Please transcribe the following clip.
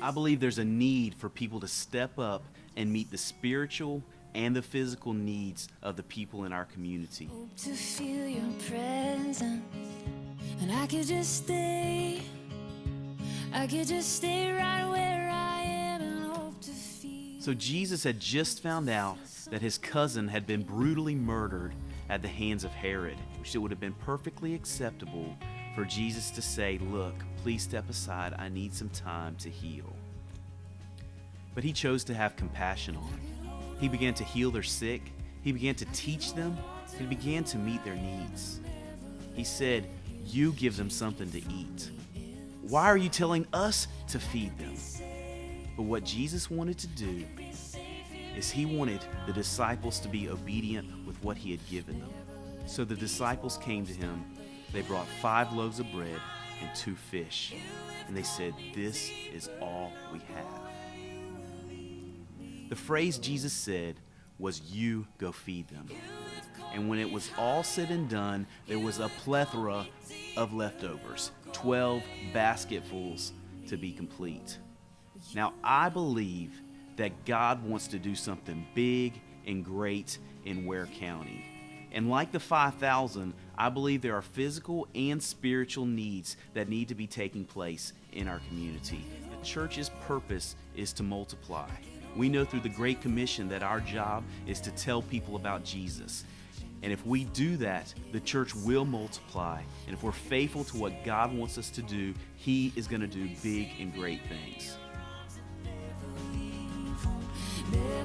I believe there's a need for people to step up and meet the spiritual and the physical needs of the people in our community. Hope to feel your presence, and I could just stay right where I am and hope to feel. So Jesus had just found out that his cousin had been brutally murdered at the hands of Herod, which it would have been perfectly acceptable for Jesus to say, "Look, please step aside, I need some time to heal." But he chose to have compassion on them. He began to heal their sick, he began to teach them, and he began to meet their needs. He said, "You give them something to eat. Why are you telling us to feed them?" But what Jesus wanted to do is he wanted the disciples to be obedient with what he had given them. So the disciples came to him. They brought 5 loaves of bread and 2 fish. And they said, "This is all we have." The phrase Jesus said was, "You go feed them." And when it was all said and done, there was a plethora of leftovers, 12 basketfuls to be complete. Now, I believe that God wants to do something big and great in Ware County. And like the 5,000, I believe there are physical and spiritual needs that need to be taking place in our community. The church's purpose is to multiply. We know through the Great Commission that our job is to tell people about Jesus. And if we do that, the church will multiply. And if we're faithful to what God wants us to do, he is going to do big and great things. Never